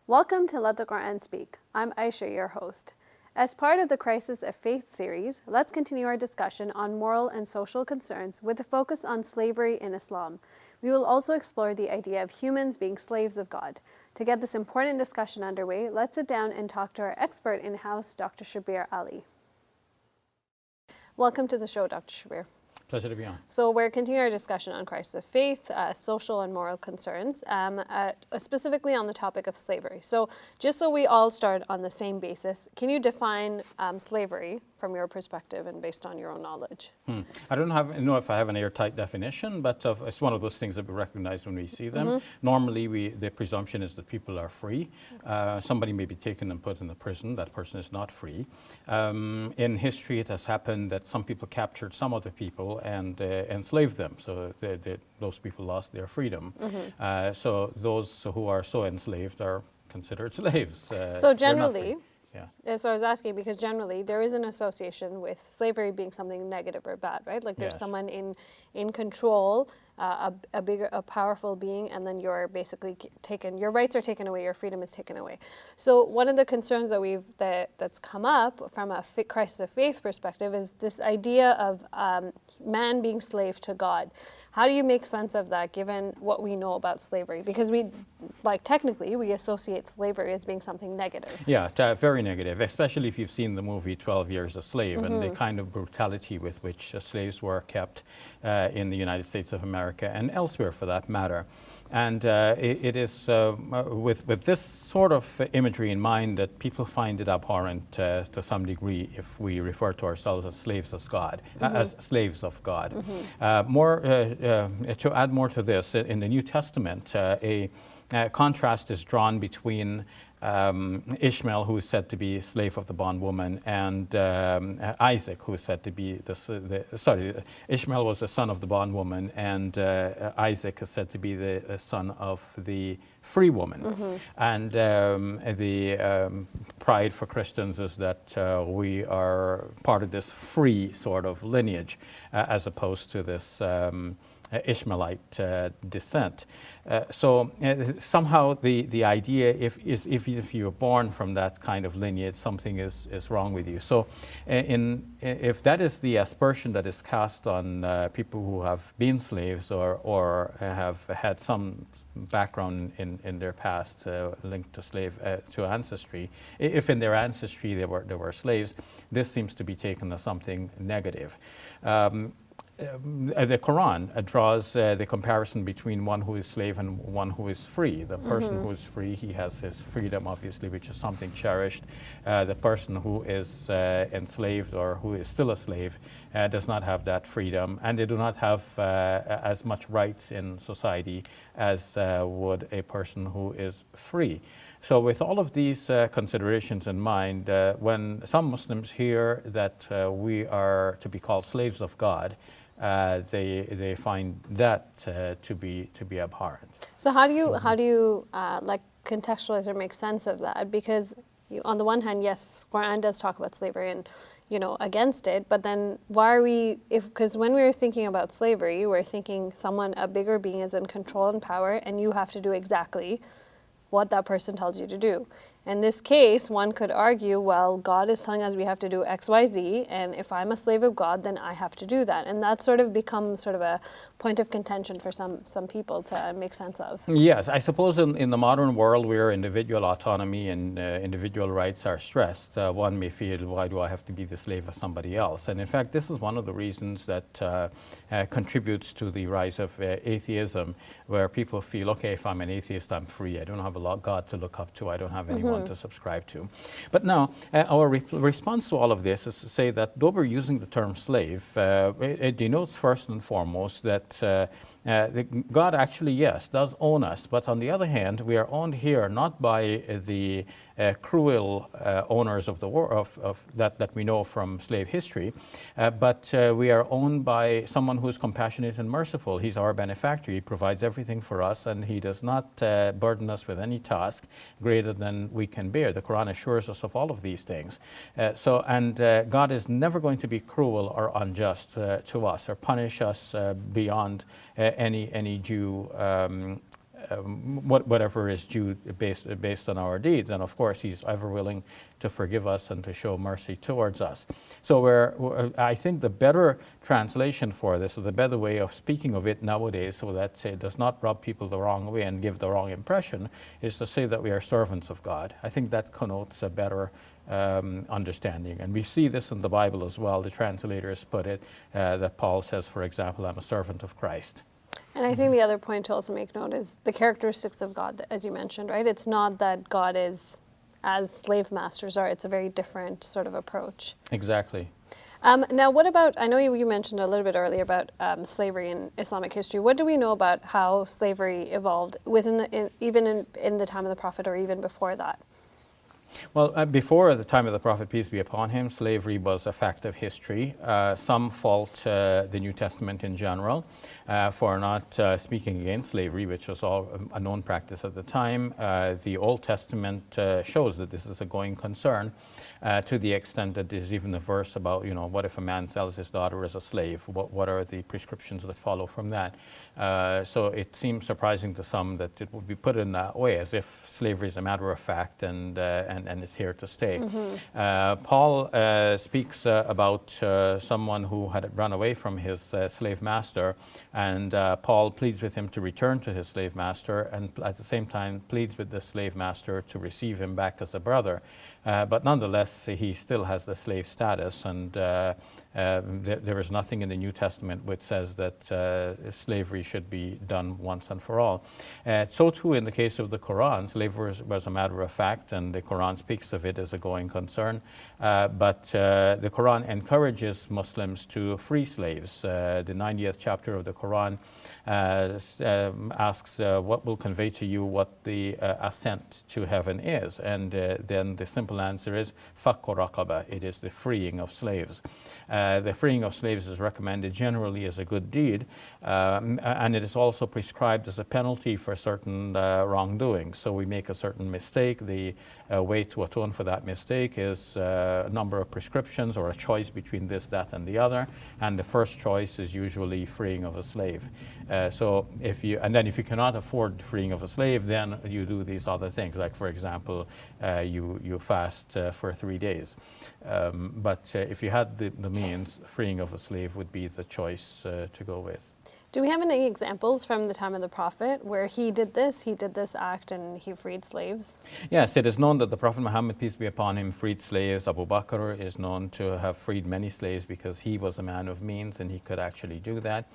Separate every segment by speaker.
Speaker 1: Welcome to Let the Quran Speak. I'm Aisha, your host. As part of the Crisis of Faith series, let's continue our discussion on moral and social concerns with a focus on slavery in Islam. We will also explore the idea of humans being slaves of God. To get this important discussion underway, let's sit down and talk to our expert in-house, Dr. Shabir Ally. Welcome to the show, Dr. Shabir.
Speaker 2: Pleasure to be on.
Speaker 1: So we're continuing our discussion on crisis of faith, social and moral concerns, specifically on the topic of slavery. So just so we all start on the same basis, can you define slavery from your perspective and based on your own knowledge?
Speaker 2: I don't know if I have an airtight definition, but it's one of those things that we recognize when we see them. Normally, the presumption is that people are free. Somebody may be taken and put in the prison. That person is not free. In history, it has happened that some people captured some other people and enslaved them. So those people lost their freedom. So those who are so enslaved are considered slaves.
Speaker 1: So generally,
Speaker 2: yeah.
Speaker 1: So I was asking because generally there is an association with slavery being something negative or bad, right? Like there's someone in control, a powerful being, and then you're basically taken. Your rights are taken away. Your freedom is taken away. So one of the concerns that's come up from a crisis of faith perspective is this idea of man being slave to God. How do you make sense of that given what we know about slavery? Because technically we associate slavery as being something negative.
Speaker 2: Yeah, very negative, especially if you've seen the movie 12 Years a Slave and the kind of brutality with which slaves were kept in the United States of America and elsewhere for that matter. And it is with this sort of imagery in mind that people find it abhorrent to some degree if we refer to ourselves as slaves of God, as slaves of God. To add more to this, in the New Testament, a contrast is drawn between Ishmael, who is said to be slave of the bondwoman, and Isaac, who is said to be Ishmael was the son of the bondwoman, and Isaac is said to be the son of the free woman. And the pride for Christians is that we are part of this free sort of lineage, as opposed to this Ishmaelite descent. So somehow the idea if you're born from that kind of lineage, something is wrong with you. So if that is the aspersion that is cast on people who have been slaves or have had some background in their past linked to ancestry, if in their ancestry they were slaves, this seems to be taken as something negative. The Quran draws the comparison between one who is slave and one who is free. The person who is free, he has his freedom, obviously, which is something cherished. The person who is enslaved or who is still a slave does not have that freedom, and they do not have as much rights in society as would a person who is free. So with all of these considerations in mind, when some Muslims hear that we are to be called slaves of God, they find that to be abhorrent.
Speaker 1: So how do you contextualize or make sense of that? Because on the one hand, yes, Quran does talk about slavery and against it, but then why are we? Because when we were thinking about slavery, we're thinking a bigger being is in control and power, and you have to do exactly what that person tells you to do. In this case, one could argue, well, God is telling us we have to do X, Y, Z, and if I'm a slave of God, then I have to do that. And that sort of becomes sort of a point of contention for some people to make sense of.
Speaker 2: Yes, I suppose in the modern world where individual autonomy and individual rights are stressed, one may feel, why do I have to be the slave of somebody else? And in fact, this is one of the reasons that contributes to the rise of atheism, where people feel, okay, if I'm an atheist, I'm free. I don't have a God to look up to. I don't have anyone to subscribe to. But now, our response to all of this is to say that though we're using the term slave, it denotes first and foremost that God actually, yes, does own us, but on the other hand, we are owned here not by the cruel owners of the war that we know from slave history, but we are owned by someone who is compassionate and merciful. He's our benefactor. He provides everything for us, and he does not burden us with any task greater than we can bear. The Quran assures us of all of these things. God is never going to be cruel or unjust to us or punish us beyond any due whatever is due based on our deeds. And of course, He's ever willing to forgive us and to show mercy towards us. So I think the better translation for this, or the better way of speaking of it nowadays, so that it does not rub people the wrong way and give the wrong impression, is to say that we are servants of God. I think that connotes a better understanding. And we see this in the Bible as well. The translators put it that Paul says, for example, I'm a servant of Christ.
Speaker 1: And I think the other point to also make note is the characteristics of God, as you mentioned, right? It's not that God is as slave masters are. It's a very different sort of approach.
Speaker 2: Exactly.
Speaker 1: Now, what about, I know you mentioned a little bit earlier about slavery in Islamic history. What do we know about how slavery evolved even in the time of the Prophet or even before that?
Speaker 2: Well, before the time of the Prophet, peace be upon him, slavery was a fact of history. Some fault the New Testament in general for not speaking against slavery, which was all a known practice at the time. The Old Testament shows that this is a going concern to the extent that there's even a verse about, what if a man sells his daughter as a slave? What are the prescriptions that follow from that? So it seems surprising to some that it would be put in that way, as if slavery is a matter of fact and is here to stay. Mm-hmm. Paul speaks about someone who had run away from his slave master, and Paul pleads with him to return to his slave master, and at the same time pleads with the slave master to receive him back as a brother. But nonetheless, he still has the slave status, and there is nothing in the New Testament which says that slavery should be done once and for all. So too in the case of the Quran, slavery was a matter of fact, and the Quran speaks of it as a going concern. But the Quran encourages Muslims to free slaves. The 90th chapter of the Quran asks what will convey to you what the ascent to heaven is, and then the simple answer is fakku raqaba. It is the freeing of slaves. The freeing of slaves is recommended generally as a good deed, and it is also prescribed as a penalty for certain wrongdoing. So we make a certain mistake, the way to atone for that mistake is a number of prescriptions or a choice between this, that, and the other, and the first choice is usually freeing of a slave. So if you cannot afford freeing of a slave, then you do these other things, like for example, you fast for 3 days. But if you had the means, freeing of a slave would be the choice to go with.
Speaker 1: Do we have any examples from the time of the Prophet where he did this act and he freed slaves?
Speaker 2: Yes, it is known that the Prophet Muhammad, peace be upon him, freed slaves. Abu Bakr is known to have freed many slaves because he was a man of means and he could actually do that.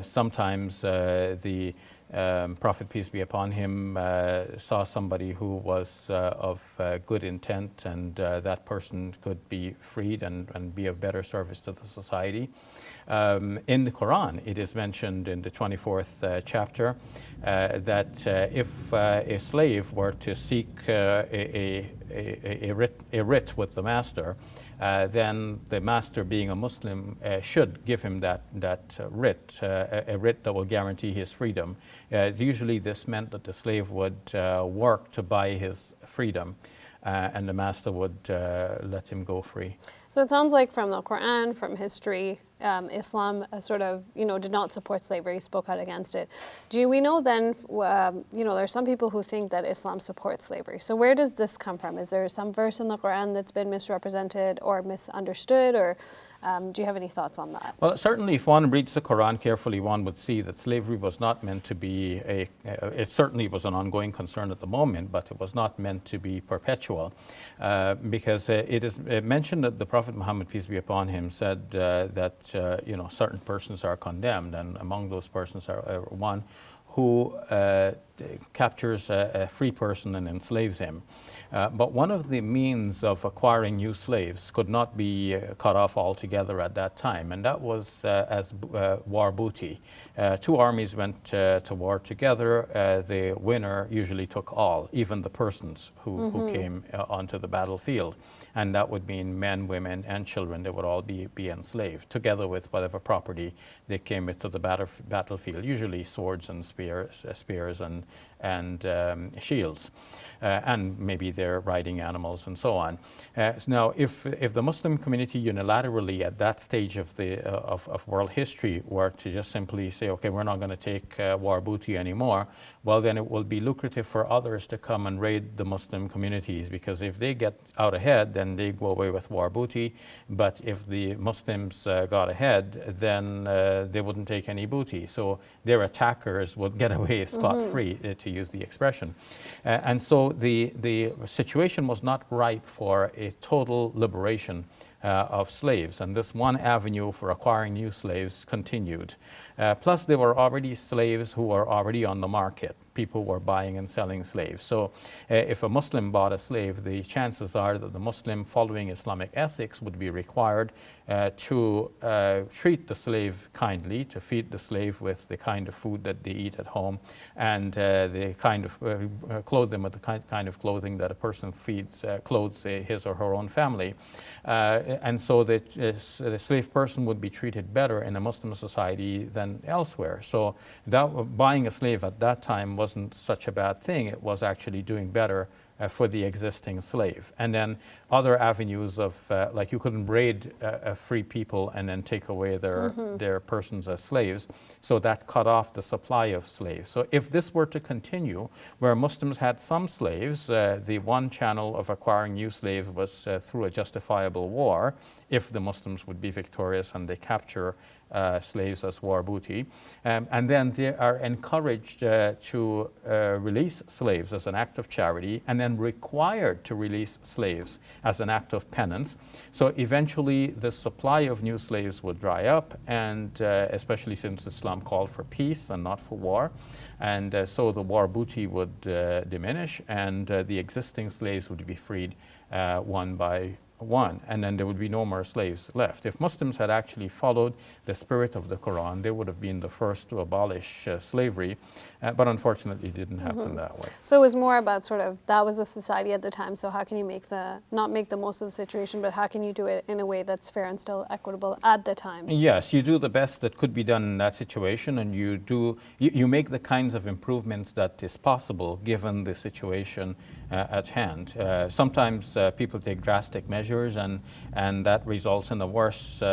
Speaker 2: Sometimes the Prophet, peace be upon him, saw somebody who was of good intent, and that person could be freed and be of better service to the society. In the Quran, it is mentioned in the 24th chapter that if a slave were to seek a writ with the master, then the master, being a Muslim, should give him that writ, a writ that will guarantee his freedom. Usually this meant that the slave would work to buy his freedom, and the master would let him go free.
Speaker 1: So it sounds like from the Quran, from history, Islam sort of, did not support slavery, spoke out against it. Do we know then, there's some people who think that Islam supports slavery. So where does this come from? Is there some verse in the Quran that's been misrepresented or misunderstood, or do you have any thoughts on that?
Speaker 2: Well, certainly if one reads the Quran carefully, one would see that slavery was not meant to be it certainly was an ongoing concern at the moment, but it was not meant to be perpetual, because it is mentioned that the Prophet Muhammad, peace be upon him, said that certain persons are condemned, and among those persons are one who captures a free person and enslaves him. But one of the means of acquiring new slaves could not be cut off altogether at that time, and that was as war booty. Two armies went to war together. The winner usually took all, even the persons who came onto the battlefield. And that would mean men, women, and children. They would all be enslaved, together with whatever property they came with to the battlefield, usually swords and spears and shields. And maybe their riding animals and so on. Now, if the Muslim community unilaterally at that stage of world history were to just simply say, okay, we're not going to take war booty anymore, well, then it will be lucrative for others to come and raid the Muslim communities, because if they get out ahead, then they go away with war booty. But if the Muslims got ahead, then they wouldn't take any booty. So their attackers would get away scot-free, to use the expression. And so the situation was not ripe for a total liberation of slaves, and this one avenue for acquiring new slaves continued. Plus, there were already slaves who were already on the market. People were buying and selling slaves. So if a Muslim bought a slave, the chances are that the Muslim, following Islamic ethics, would be required to treat the slave kindly, to feed the slave with the kind of food that they eat at home, and the kind of clothe them with the kind of clothing that a person clothes his or her own family. And so that the slave person would be treated better in a Muslim society than elsewhere. So buying a slave at that time wasn't such a bad thing. It was actually doing better for the existing slave. And then other avenues of, like, you couldn't raid free people and then take away their persons as slaves. So that cut off the supply of slaves. So if this were to continue, where Muslims had some slaves, the one channel of acquiring new slaves was through a justifiable war, if the Muslims would be victorious and they capture slaves as war booty. And then they are encouraged to release slaves as an act of charity, and then required to release slaves as an act of penance. So eventually the supply of new slaves would dry up, and especially since Islam called for peace and not for war. And so the war booty would diminish, and the existing slaves would be freed one by one, and then there would be no more slaves left. If Muslims had actually followed the spirit of the Quran, they would have been the first to abolish slavery, but unfortunately it didn't happen that way.
Speaker 1: So it was more about sort of, that was the society at the time, so how can you not make the most of the situation, but how can you do it in a way that's fair and still equitable at the time?
Speaker 2: Yes, you do the best that could be done in that situation, and you make the kinds of improvements that is possible given the situation at hand. Sometimes people take drastic measures, and that results in a worse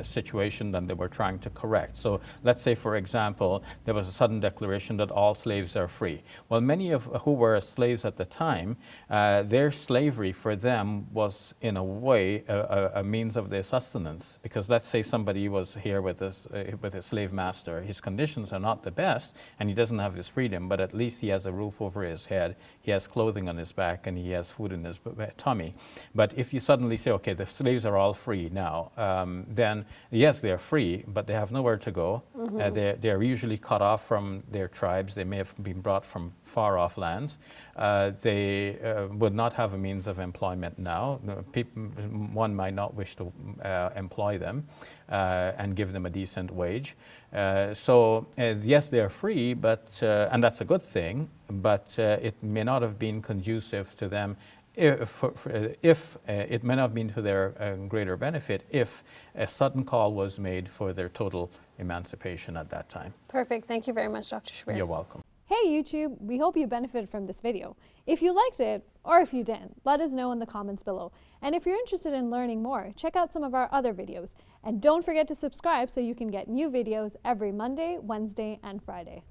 Speaker 2: situation than they were trying to correct. So let's say, for example, there was a sudden declaration that all slaves are free. Well, many of who were slaves at the time, their slavery for them was in a way a means of their sustenance. Because let's say somebody was here with a slave master. His conditions are not the best, and he doesn't have his freedom, but at least he has a roof over his head, he has clothing on his back, and he has food in his tummy. But if you suddenly say, okay, the slaves are all free now, then yes, they're free, but they have nowhere to go. They're usually cut off from their tribes. They may have been brought from far off lands. They would not have a means of employment now. One might not wish to employ them and give them a decent wage. So yes, they are free, but and that's a good thing, but it may not have been conducive to them if it may not have been to their greater benefit if a sudden call was made for their total emancipation at that time.
Speaker 1: Perfect. Thank you very much, Dr. Shabir.
Speaker 2: You're welcome.
Speaker 3: Hey YouTube, we hope you benefited from this video. If you liked it, or if you didn't, let us know in the comments below. And if you're interested in learning more, check out some of our other videos. And don't forget to subscribe so you can get new videos every Monday, Wednesday, and Friday.